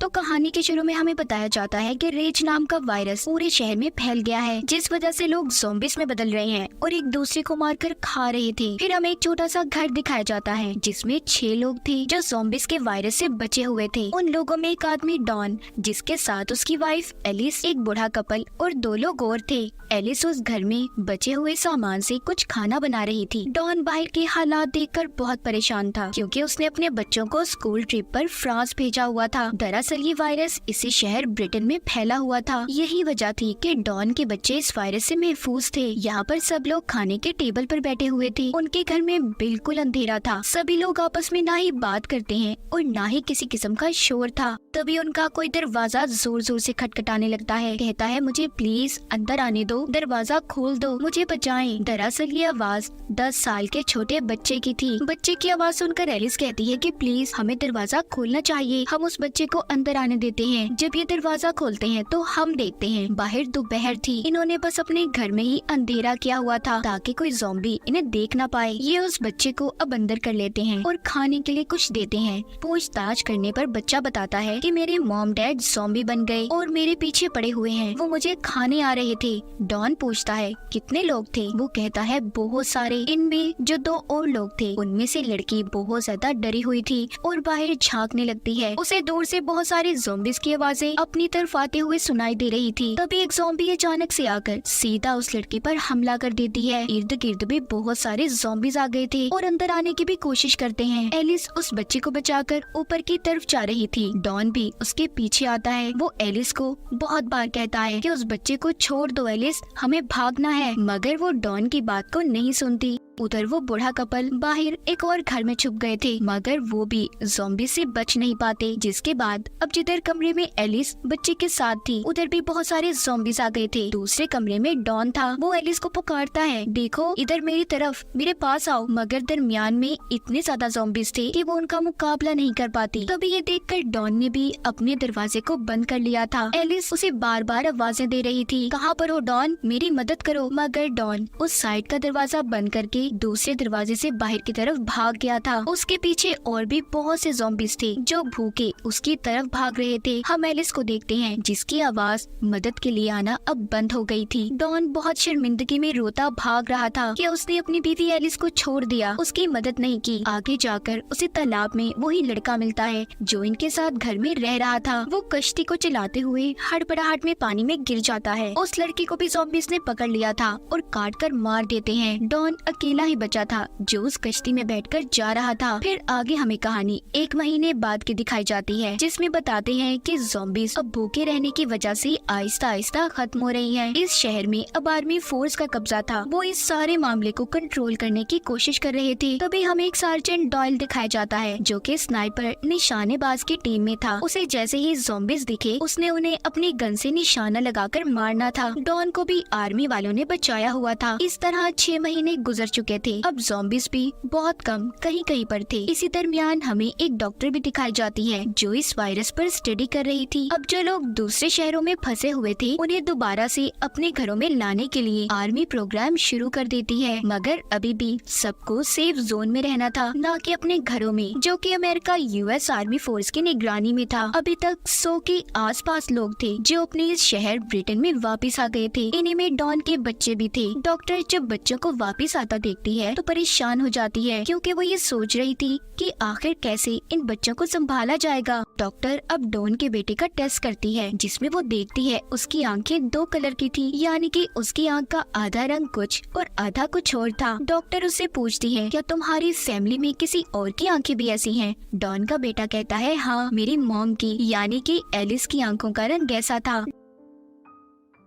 तो कहानी के शुरू में हमें बताया जाता है कि रेज नाम का वायरस पूरे शहर में फैल गया है, जिस वजह से लोग ज़ॉम्बीज़ में बदल रहे हैं और एक दूसरे को मारकर खा रहे थे। फिर हमें एक छोटा सा घर दिखाया जाता है जिसमें 6 लोग थे जो ज़ॉम्बीज़ के वायरस से बचे हुए थे। उन लोगों में एक आदमी डॉन, जिसके साथ उसकी वाइफ एलिस, एक बूढ़ा कपल और 2 लोग और थे। एलिस उस घर में बचे हुए सामान से कुछ खाना बना रही थी। डॉन बाहर के हालात देखकर बहुत परेशान था क्योंकि उसने अपने बच्चों को स्कूल ट्रिप पर फ्रांस भेजा हुआ था। दरअसल ये वायरस इसी शहर ब्रिटेन में फैला हुआ था। यही वजह थी कि डॉन के बच्चे इस वायरस से महफूज थे। यहाँ पर सब लोग खाने के टेबल पर बैठे हुए थे। उनके घर में बिल्कुल अंधेरा था। सभी लोग आपस में ना ही बात करते हैं और ना ही किसी किस्म का शोर था। तभी उनका कोई दरवाजा जोर जोर से खटखटाने लगता है। कहता है, मुझे प्लीज अंदर आने दो, दरवाजा खोल दो, मुझे बचाएं। दरअसल ये आवाज 10 साल के छोटे बच्चे की थी। बच्चे की आवाज सुनकर एलिस कहती है कि प्लीज हमें दरवाजा खोलना चाहिए, हम उस बच्चे को अंदर आने देते हैं। जब ये दरवाजा खोलते हैं तो हम देखते हैं बाहर दोपहर थी। इन्होंने बस अपने घर में ही अंधेरा किया हुआ था ताकि कोई ज़ॉम्बी इन्हें देख ना पाए। ये उस बच्चे को अब अंदर कर लेते हैं और खाने के लिए कुछ देते हैं। पूछताछ करने पर बच्चा बताता है कि मेरे मॉम डैड ज़ॉम्बी बन गए और मेरे पीछे पड़े हुए हैं, वो मुझे खाने आ रहे थे। डॉन पूछता है कितने लोग थे? वो कहता है बहुत सारे। इनमें जो 2 और लोग थे उनमें से लड़की बहुत ज्यादा डरी हुई थी और बाहर झांकने लगती है। उसे दूर से बहुत सारे ज़ॉम्बीज़ की आवाजें अपनी तरफ आते हुए सुनाई दे रही थी। तभी एक ज़ॉम्बी अचानक से आकर सीधा उस लड़की पर हमला कर देती है। इर्द गिर्द भी बहुत सारे ज़ॉम्बीज़ आ गए थे और अंदर आने की भी कोशिश करते हैं। एलिस उस बच्चे को बचाकर ऊपर की तरफ जा रही थी। डॉन भी उसके पीछे आता है। वो एलिस को बहुत बार कहता है कि उस बच्चे को छोड़ दो एलिस, हमें भागना है, मगर वो डॉन की बात को नहीं सुनती। उधर वो बूढ़ा कपल बाहर एक और घर में छुप गए थे, मगर वो भी ज़ॉम्बी से बच नहीं पाते। जिसके बाद अब जिधर कमरे में एलिस बच्चे के साथ थी उधर भी बहुत सारे ज़ॉम्बीज़ आ गए थे। दूसरे कमरे में डॉन था। वो एलिस को पुकारता है, देखो इधर मेरी तरफ, मेरे पास आओ, मगर दरमियान में इतने ज्यादा ज़ॉम्बीज़ थे कि वो उनका मुकाबला नहीं कर पाती। तभी ये देखकर डॉन ने भी अपने दरवाजे को बंद कर लिया था। एलिस उसे बार बार आवाजें दे रही थी, कहाँ पर हो डॉन, मेरी मदद करो। मगर डॉन उस साइड का दरवाजा बंद करके दूसरे दरवाजे से बाहर की तरफ भाग गया था। उसके पीछे और भी बहुत से ज़ॉम्बीज़ थे जो भूखे उसकी तरफ भाग रहे थे। हम एलिस को देखते हैं जिसकी आवाज मदद के लिए आना अब बंद हो गई थी। डॉन बहुत शर्मिंदगी में रोता भाग रहा था कि उसने अपनी बीवी एलिस को छोड़ दिया, उसकी मदद नहीं की। आगे जाकर उसे तालाब में वही लड़का मिलता है जो इनके साथ घर में रह रहा था। वो कश्ती को चलाते हुए हड़बड़ाहट में पानी में गिर जाता है। उस लड़की को भी ज़ॉम्बीज़ ने पकड़ लिया था और काट कर मार देते हैं। डॉन अकेला ही बचा था जो उस कश्ती में बैठकर जा रहा था। फिर आगे हमें कहानी 1 महीने बाद की दिखाई जाती है जिसमें बताते हैं कि ज़ॉम्बीज़ अब भूखे रहने की वजह से आहिस्ता आहिस्ता खत्म हो रही हैं। इस शहर में अब आर्मी फोर्स का कब्जा था। वो इस सारे मामले को कंट्रोल करने की कोशिश कर रहे थे। तभी हमें एक सार्जेंट डॉयल दिखाया जाता है जो कि स्नाइपर निशानेबाज की टीम में था। उसे जैसे ही ज़ॉम्बीज़ दिखे उसने उन्हें अपनी गन से निशाना लगाकर मारना था। डॉन को भी आर्मी वालों ने बचाया हुआ था। इस तरह 6 महीने गुजर चुके थे। अब ज़ॉम्बीज़ भी बहुत कम कहीं कहीं पर थे। इसी दरमियान हमें एक डॉक्टर भी दिखाई जाती है जो इस वायरस पर स्टडी कर रही थी। अब जो लोग दूसरे शहरों में फंसे हुए थे उन्हें दोबारा से अपने घरों में लाने के लिए आर्मी प्रोग्राम शुरू कर देती है, मगर अभी भी सबको सेफ जोन में रहना था, न कि अपने घरों में, जो कि अमेरिका US आर्मी फोर्स की निगरानी में था। अभी तक 100 के आसपास लोग थे जो अपने इस शहर ब्रिटेन में वापस आ गए थे। इन्हीं में डॉन के बच्चे भी थे। डॉक्टर जब बच्चों को वापस आता देखती है तो परेशान हो जाती है क्योंकि वो ये सोच रही थी कि आखिर कैसे इन बच्चों को संभाला जाएगा। डॉक्टर अब डॉन के बेटे का टेस्ट करती है जिसमें वो देखती है उसकी आंखें 2 कलर की थी, यानी कि उसकी आंख का आधा रंग कुछ और आधा कुछ और था। डॉक्टर उससे पूछती है, क्या तुम्हारी फैमिली में किसी और की आंखें भी ऐसी हैं? डॉन का बेटा कहता है, हाँ, मेरी मॉम की, यानी कि एलिस की आंखों का रंग ऐसा था।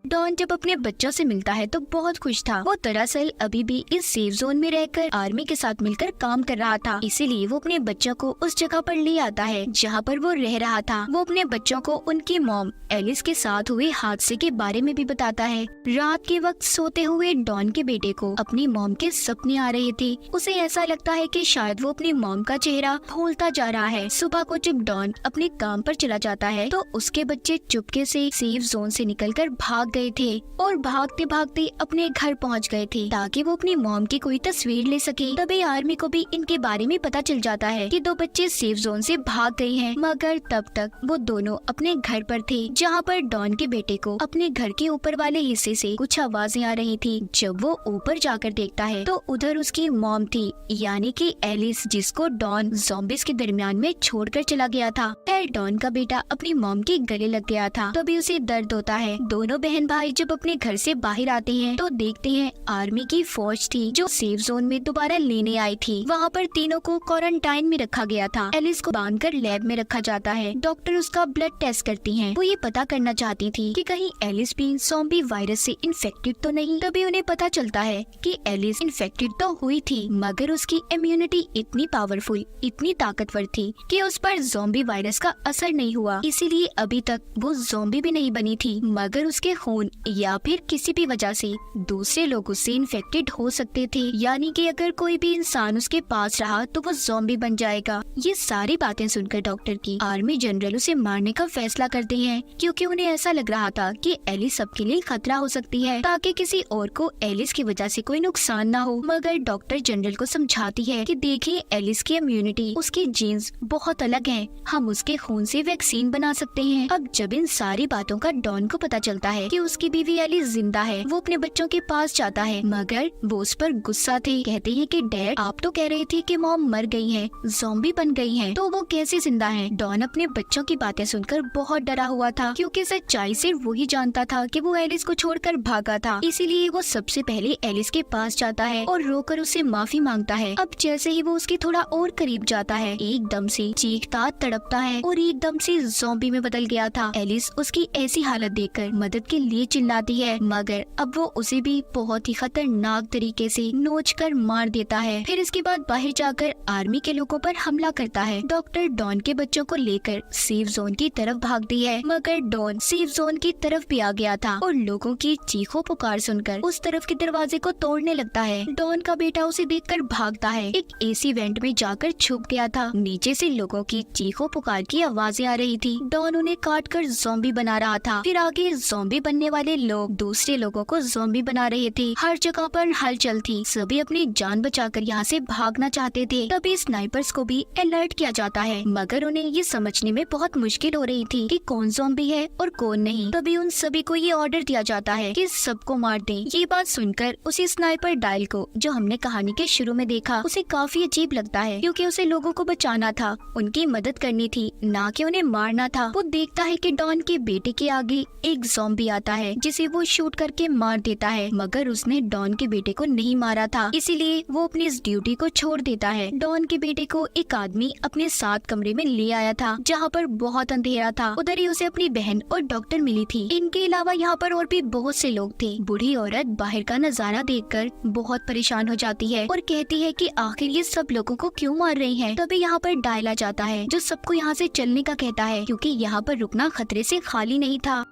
डॉन जब अपने बच्चों से मिलता है तो बहुत खुश था। वो दरअसल अभी भी इस सेफ जोन में रहकर आर्मी के साथ मिलकर काम कर रहा था, इसीलिए वो अपने बच्चों को उस जगह पर ले आता है जहाँ पर वो रह रहा था। वो अपने बच्चों को उनकी मॉम एलिस के साथ हुए हादसे के बारे में भी बताता है। रात के वक्त सोते हुए डॉन के बेटे को अपनी मॉम के सपने आ रहे थे। उसे ऐसा लगता है कि शायद वो अपनी मॉम का चेहरा भूलता जा रहा है। सुबह को जब डॉन अपने काम पर चला जाता है तो उसके बच्चे चुपके से सेफ जोन से निकलकर भाग गए थे और भागते भागते अपने घर पहुंच गए थे ताकि वो अपनी मॉम की कोई तस्वीर ले सके। तभी आर्मी को भी इनके बारे में पता चल जाता है कि 2 बच्चे सेफ जोन से भाग गए हैं, मगर तब तक वो दोनों अपने घर पर थे, जहाँ पर डॉन के बेटे को अपने घर के ऊपर वाले हिस्से से कुछ आवाजें आ रही थी। जब वो ऊपर जाकर देखता है तो उधर उसकी मॉम थी, यानी कि एलिस, जिसको डॉन ज़ॉम्बीज़ के दरमियान में छोड़कर चला गया था। फिर डॉन का बेटा अपनी मॉम के गले लग गया था, तभी उसे दर्द होता है। दोनों बहन भाई जब अपने घर से बाहर आते हैं तो देखते हैं आर्मी की फौज थी जो सेफ जोन में दोबारा लेने आई थी। वहाँ पर तीनों को क्वारंटाइन में रखा गया था। एलिस को बांधकर लैब में रखा जाता है। डॉक्टर उसका ब्लड टेस्ट करती हैं। वो ये पता करना चाहती थी कि कहीं एलिस भी ज़ॉम्बी वायरस से इन्फेक्टेड तो नहीं। तभी उन्हें पता चलता है कि एलिस इन्फेक्टेड तो हुई थी, मगर उसकी इम्यूनिटी इतनी पावरफुल, इतनी ताकतवर थी कि उस पर ज़ॉम्बी वायरस का असर नहीं हुआ। इसीलिए अभी तक वो ज़ॉम्बी भी नहीं बनी थी, मगर उसके खून या फिर किसी भी वजह से दूसरे लोगों से इन्फेक्टेड हो सकते थे, यानी कि अगर कोई भी इंसान उसके पास रहा तो वो ज़ॉम्बी बन जाएगा। ये सारी बातें सुनकर डॉक्टर की आर्मी जनरल उसे मारने का फैसला करते हैं, क्योंकि उन्हें ऐसा लग रहा था कि एलिस सबके लिए खतरा हो सकती है, ताकि किसी और को एलिस की वजह से कोई नुकसान ना हो। मगर डॉक्टर जनरल को समझाती है कि देखिए, एलिस की इम्यूनिटी, उसके जीन्स बहुत अलग हैं, हम उसके खून से वैक्सीन बना सकते हैं। अब जब इन सारी बातों का डॉन को पता चलता है कि उसकी बीवी एलिस जिंदा है, वो अपने बच्चों के पास जाता है, मगर वो उस पर गुस्सा थे। कहते हैं कि डैड, आप तो कह रहे थे कि मॉम मर गई है, ज़ॉम्बी बन गई है, तो वो कैसे जिंदा है? डॉन अपने बच्चों की बातें सुनकर बहुत डरा हुआ था, क्योंकि सच्चाई सिर्फ वही जानता था कि वो एलिस को छोड़कर भागा था। इसीलिए वो सबसे पहले एलिस के पास जाता है और रोकर उससे माफी मांगता है। अब जैसे ही वो उसके थोड़ा और करीब जाता है, एकदम से चीखता तड़पता है और एकदम से ज़ॉम्बी में बदल गया था। एलिस उसकी ऐसी हालत देखकर मदद के लिए चिल्लाती है, मगर अब वो उसे भी बहुत ही खतरनाक तरीके से नोचकर मार देता है। फिर इसके बाद बाहर जाकर आर्मी के लोगों पर हमला करता है। डॉक्टर डॉन के बच्चों को लेकर सेफ जोन की तरफ भागती है, मगर डॉन सेफ जोन की तरफ भी आ गया था और लोगों की चीखों पुकार सुनकर उस तरफ के दरवाजे को तोड़ने लगता है। डॉन का बेटा उसे देखकर भागता है, एक एसी वेंट में जाकर छुप गया था। नीचे से लोगों की चीखों पुकार की आवाजें आ रही थी। डॉन उन्हें काट कर ज़ॉम्बी बना रहा था। फिर आगे ज़ॉम्बी बनने वाले लोग दूसरे लोगों को ज़ॉम्बी बना रहे थे। हर जगह पर हलचल थी, सभी अपनी जान बचाकर यहाँ से भागना चाहते थे। तभी स्नाइपर्स को भी अलर्ट किया जाता है, मगर उन्हें ये समझने में बहुत मुश्किल हो रही थी कि कौन ज़ॉम्बी है और कौन नहीं। तभी उन सभी को ये ऑर्डर दिया जाता है कि सबको मार दें। ये बात सुनकर उसी स्नाइपर डायल को, जो हमने कहानी के शुरू में देखा, उसे काफी अजीब लगता है, क्योंकि उसे लोगों को बचाना था, उनकी मदद करनी थी, ना कि उन्हें मारना था। वो देखता है कि डॉन के बेटे के आगे एक ज़ॉम्बी आता है, जिसे वो शूट करके मार देता है, मगर उसने डॉन के बेटे को नहीं मारा था, इसीलिए वो अपनी इस ड्यूटी को छोड़ देता है। डॉन के बेटे को एक आदमी अपने साथ कमरे में ले आया था, जहाँ पर बहुत अंधेरा था। उधर ही उसे अपनी बहन और डॉक्टर मिली थी। इनके अलावा यहाँ पर और भी बहुत से लोग थे। बूढ़ी औरत बाहर का नजारा देखकर बहुत परेशान हो जाती है और कहती है कि आखिर ये सब लोगों को क्यों मार रही है। तभी यहाँ पर डायल आ जाता है, जो सबको यहाँ से चलने का कहता है, क्योंकि यहाँ पर रुकना खतरे से खाली नहीं था।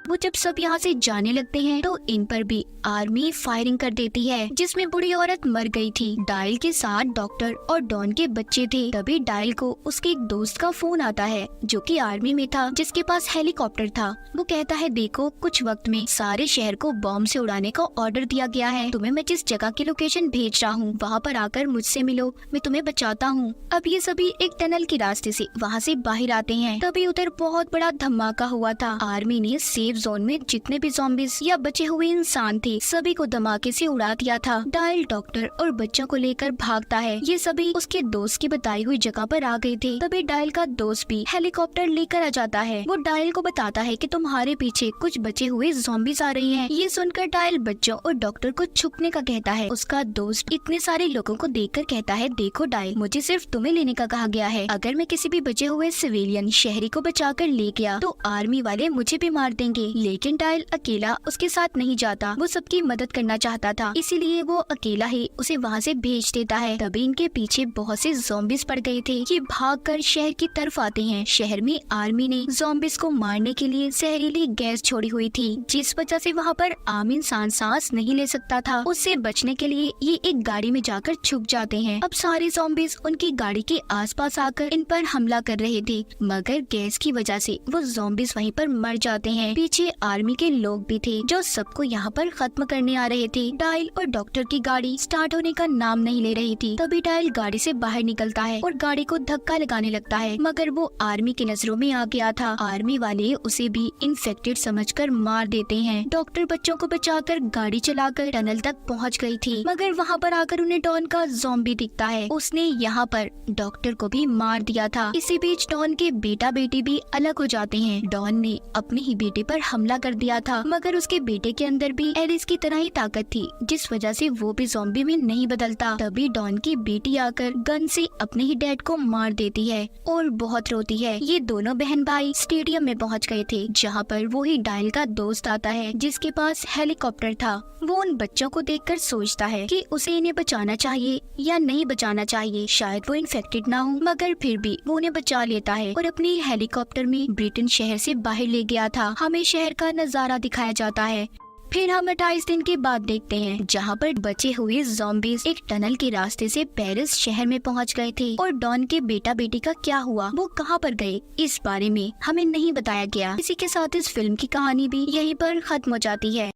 वो जब सब यहाँ से जाने लगते हैं तो इन पर भी आर्मी फायरिंग कर देती है, जिसमें बूढ़ी औरत मर गई थी। डायल के साथ डॉक्टर और डॉन के बच्चे थे। तभी डायल को उसके एक दोस्त का फोन आता है, जो कि आर्मी में था, जिसके पास हेलीकॉप्टर था। वो कहता है, देखो, कुछ वक्त में सारे शहर को बॉम्ब से उड़ाने का ऑर्डर दिया गया है। तुम्हें मैं जिस जगह की लोकेशन भेज रहा हूँ, वहाँ पर आकर मुझसे मिलो, मैं तुम्हें बचाता हूँ। अब ये सभी एक टनल के रास्ते से वहाँ से बाहर आते हैं। तभी उधर बहुत बड़ा धमाका हुआ था। आर्मी ने सेफ जोन में जितने भी ज़ॉम्बीज़ या बचे हुए इंसान थे, सभी को धमाके से उड़ा दिया था। डायल डॉक्टर और बच्चों को लेकर भागता है। ये सभी उसके दोस्त की बताई हुई जगह पर आ गए थे। तभी डायल का दोस्त भी हेलीकॉप्टर लेकर आ जाता है। वो डायल को बताता है कि तुम्हारे पीछे कुछ बचे हुए ज़ॉम्बीज़ आ रही हैं। ये सुनकर डायल बच्चों और डॉक्टर को छुपने का कहता है। उसका दोस्त इतने सारे लोगों को देखकर कहता है, देखो डायल, मुझे सिर्फ तुम्हें लेने का कहा गया है। अगर मैं किसी भी बचे हुए सिविलियन शहरी को बचाकर ले गया तो आर्मी वाले मुझे भी मार देंगे। लेकिन डायल अकेला उसके साथ नहीं जाता। वो सबकी मदद करना चाहता था, इसीलिए वो अकेला ही उसे वहाँ से भेज देता है। तभी इनके पीछे बहुत से ज़ॉम्बीज़ पड़ गए थे। ये भागकर शहर की तरफ आते हैं। शहर में आर्मी ने ज़ॉम्बीज़ को मारने के लिए जहरीली गैस छोड़ी हुई थी, जिस वजह से वहाँ पर आम इंसान सांस नहीं ले सकता था। उससे बचने के लिए ये एक गाड़ी में जाकर छुप जाते हैं। अब सारे ज़ॉम्बीज़ उनकी गाड़ी के आसपास आकर इन पर हमला कर रहे थे, मगर गैस की वजह से वो ज़ॉम्बीज़ वहीं पर मर जाते हैं। पीछे आर्मी के लोग भी थे जो सबको यहाँ पर खत्म करने आ रहे थे। डायल और डॉक्टर की गाड़ी स्टार्ट होने का नाम नहीं ले रही थी। तभी डायल गाड़ी से बाहर निकलता है और गाड़ी को धक्का लगाने लगता है, मगर वो आर्मी की नजरों में आ गया था। आर्मी वाले उसे भी इन्फेक्टेड समझकर मार देते हैं। डॉक्टर बच्चों को बचाकर गाड़ी चलाकर टनल तक पहुंच गई थी, मगर वहां पर आकर उन्हें डॉन का ज़ॉम्बी दिखता है। उसने यहाँ पर डॉक्टर को भी मार दिया था। इसी बीच डॉन के बेटा बेटी भी अलग हो जाते हैं। डॉन ने अपने ही बेटे पर हमला कर दिया था, मगर उसके बेटे के अंदर भी एलिस की तरह ही ताकत थी, जिस वजह से वो भी ज़ॉम्बी में नहीं बदलता। तभी डॉन की बेटी आकर गन से अपने ही डैड को मार देती है और बहुत रोती है। ये दोनों बहन भाई स्टेडियम में पहुंच गए थे, जहां पर वो ही डायल का दोस्त आता है जिसके पास हेलीकॉप्टर था। वो उन बच्चों को देखकर सोचता है कि उसे इन्हें बचाना चाहिए या नहीं बचाना चाहिए। शायद वो इन्फेक्टेड ना हो, मगर फिर भी वो उन्हें बचा लेता है और अपने हेलीकॉप्टर में ब्रिटेन शहर से बाहर ले गया था। हमें शहर का नजारा दिखाया जाता है। फिर हम 28 दिन के बाद देखते हैं, जहाँ पर बचे हुए ज़ॉम्बीज़ एक टनल के रास्ते से पेरिस शहर में पहुँच गए थे। और डॉन के बेटा बेटी का क्या हुआ, वो कहाँ पर गए, इस बारे में हमें नहीं बताया गया। इसी के साथ इस फिल्म की कहानी भी यहीं पर खत्म हो जाती है।